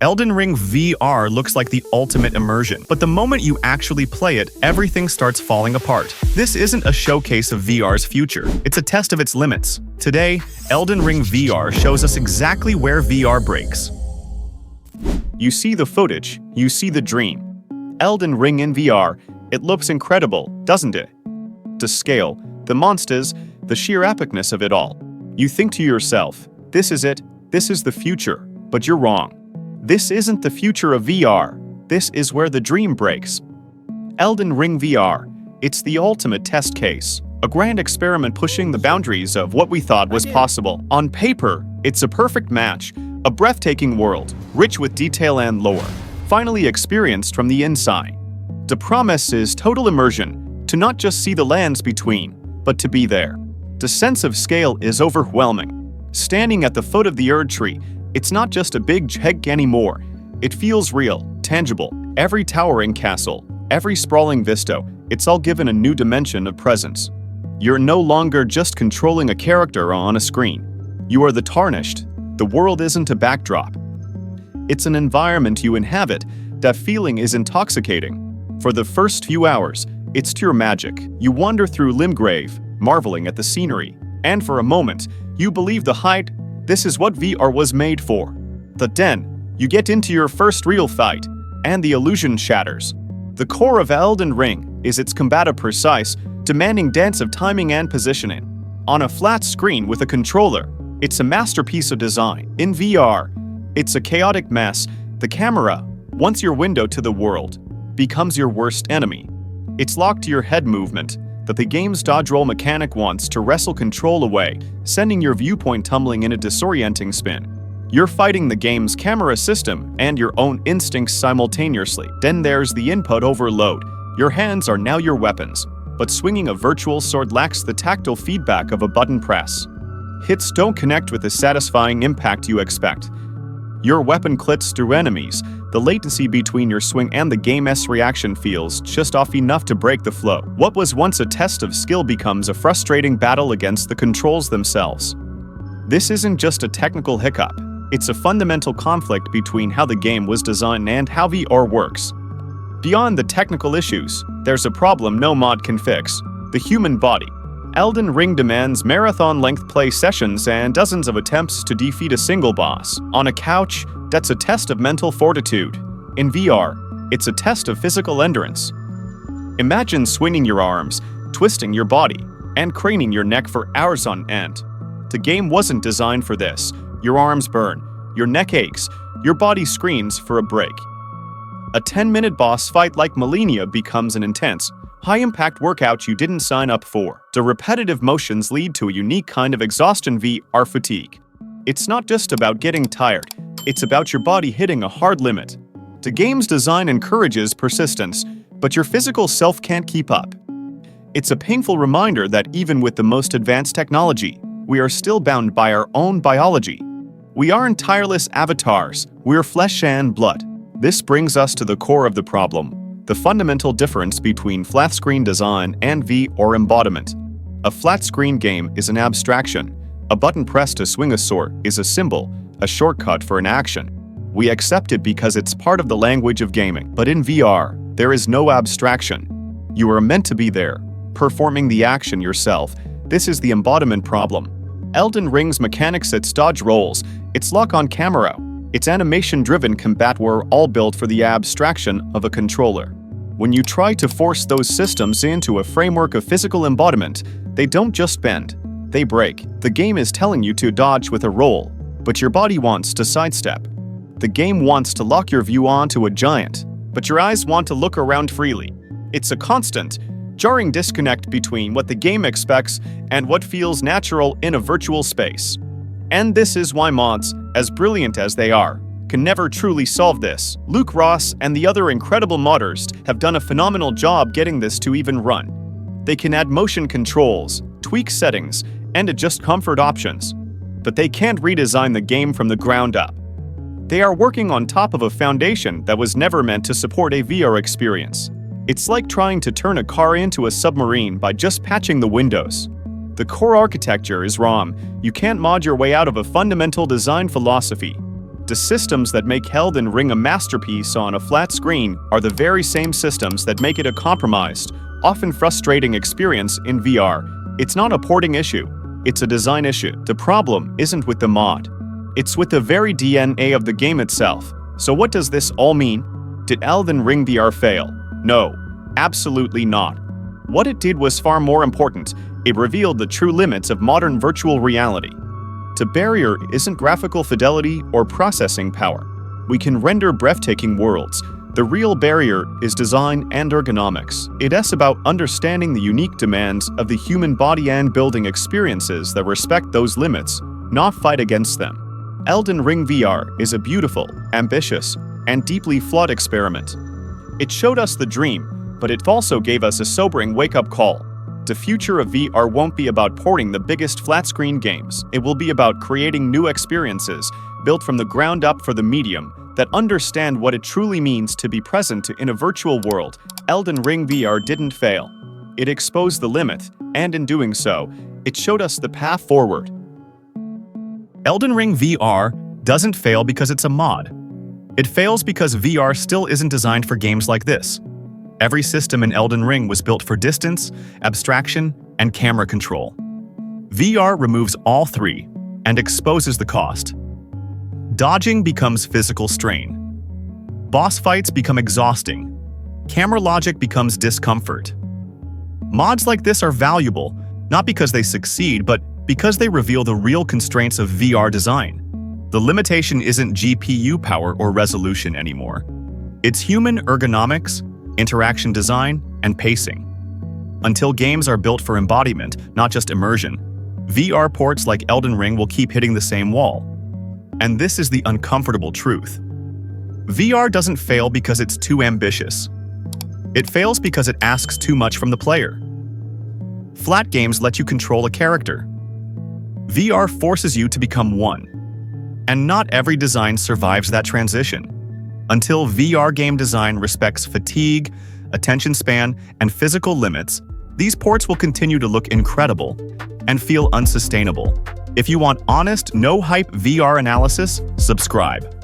Elden Ring VR looks like the ultimate immersion, but the moment you actually play it, everything starts falling apart. This isn't a showcase of VR's future, it's a test of its limits. Today, Elden Ring VR shows us exactly where VR breaks. You see the footage, you see the dream. Elden Ring in VR, it looks incredible, doesn't it? To scale, the monsters, the sheer epicness of it all. You think to yourself, this is it, this is the future, but you're wrong. This isn't the future of VR, this is where the dream breaks. Elden Ring VR, it's the ultimate test case, a grand experiment pushing the boundaries of what we thought was possible. On paper, it's a perfect match, a breathtaking world, rich with detail and lore, finally experienced from the inside. The promise is total immersion, to not just see the lands between, but to be there. The sense of scale is overwhelming. Standing at the foot of the Erd Tree, it's not just a big heg anymore. It feels real, tangible. Every towering castle, every sprawling vista, it's all given a new dimension of presence. You're no longer just controlling a character on a screen. You are the tarnished. The world isn't a backdrop. It's an environment you inhabit. That feeling is intoxicating. For the first few hours, it's pure magic. You wander through Limgrave, marveling at the scenery. And for a moment, you believe the hype. This is what VR was made for. But then, you get into your first real fight, and the illusion shatters. The core of Elden Ring is its combative precise, demanding dance of timing and positioning. On a flat screen with a controller, it's a masterpiece of design. In VR, it's a chaotic mess. The camera, once your window to the world, becomes your worst enemy. It's locked to your head movement that the game's dodge roll mechanic wants to wrestle control away, sending your viewpoint tumbling in a disorienting spin. You're fighting the game's camera system and your own instincts simultaneously. Then there's the input overload. Your hands are now your weapons, but swinging a virtual sword lacks the tactile feedback of a button press. Hits don't connect with the satisfying impact you expect. Your weapon clips through enemies. The latency between your swing and the game's reaction feels just off enough to break the flow. What was once a test of skill becomes a frustrating battle against the controls themselves. This isn't just a technical hiccup, it's a fundamental conflict between how the game was designed and how VR works. Beyond the technical issues, there's a problem no mod can fix: the human body. Elden Ring demands marathon-length play sessions and dozens of attempts to defeat a single boss. On a couch, that's a test of mental fortitude. In VR, it's a test of physical endurance. Imagine swinging your arms, twisting your body, and craning your neck for hours on end. The game wasn't designed for this. Your arms burn, your neck aches, your body screams for a break. A 10-minute boss fight like Millennia becomes an intense, high-impact workout you didn't sign up for. The repetitive motions lead to a unique kind of exhaustion VR fatigue. It's not just about getting tired, it's about your body hitting a hard limit. The game's design encourages persistence, but your physical self can't keep up. It's a painful reminder that even with the most advanced technology, we are still bound by our own biology. We aren't tireless avatars, we're flesh and blood. This brings us to the core of the problem: the fundamental difference between flat-screen design and VR embodiment. A flat-screen game is an abstraction. A button pressed to swing a sword is a symbol, a shortcut for an action. We accept it because it's part of the language of gaming. But in VR, there is no abstraction. You are meant to be there, performing the action yourself. This is the embodiment problem. Elden Ring's mechanics, its dodge rolls, its lock-on camera, its animation-driven combat were all built for the abstraction of a controller. When you try to force those systems into a framework of physical embodiment, they don't just bend, they break. The game is telling you to dodge with a roll, but your body wants to sidestep. The game wants to lock your view onto a giant, but your eyes want to look around freely. It's a constant, jarring disconnect between what the game expects and what feels natural in a virtual space. And this is why mods, as brilliant as they are, can never truly solve this. Luke Ross and the other incredible modders have done a phenomenal job getting this to even run. They can add motion controls, tweak settings, and adjust comfort options, but they can't redesign the game from the ground up. They are working on top of a foundation that was never meant to support a VR experience. It's like trying to turn a car into a submarine by just patching the windows. The core architecture is wrong. You can't mod your way out of a fundamental design philosophy. The systems that make Elden Ring a masterpiece on a flat screen are the very same systems that make it a compromised, often frustrating experience in VR. It's not a porting issue, it's a design issue. The problem isn't with the mod. It's with the very DNA of the game itself. So what does this all mean? Did Elden Ring VR fail? No, absolutely not. What it did was far more important. It revealed the true limits of modern virtual reality. The barrier isn't graphical fidelity or processing power. We can render breathtaking worlds. The real barrier is design and ergonomics. It's about understanding the unique demands of the human body and building experiences that respect those limits, not fight against them. Elden Ring VR is a beautiful, ambitious, and deeply flawed experiment. It showed us the dream, but it also gave us a sobering wake-up call. The future of VR won't be about porting the biggest flat-screen games. It will be about creating new experiences, built from the ground up for the medium, that understand what it truly means to be present in a virtual world. Elden Ring VR didn't fail. It exposed the limit, and in doing so, it showed us the path forward. Elden Ring VR doesn't fail because it's a mod. It fails because VR still isn't designed for games like this. Every system in Elden Ring was built for distance, abstraction, and camera control. VR removes all three and exposes the cost. Dodging becomes physical strain. Boss fights become exhausting. Camera logic becomes discomfort. Mods like this are valuable, not because they succeed, but because they reveal the real constraints of VR design. The limitation isn't GPU power or resolution anymore. It's human ergonomics, interaction design, and pacing. Until games are built for embodiment, not just immersion, VR ports like Elden Ring will keep hitting the same wall. And this is the uncomfortable truth. VR doesn't fail because it's too ambitious. It fails because it asks too much from the player. Flat games let you control a character. VR forces you to become one. And not every design survives that transition. Until VR game design respects fatigue, attention span, and physical limits, these ports will continue to look incredible and feel unsustainable. If you want honest, no-hype VR analysis, subscribe.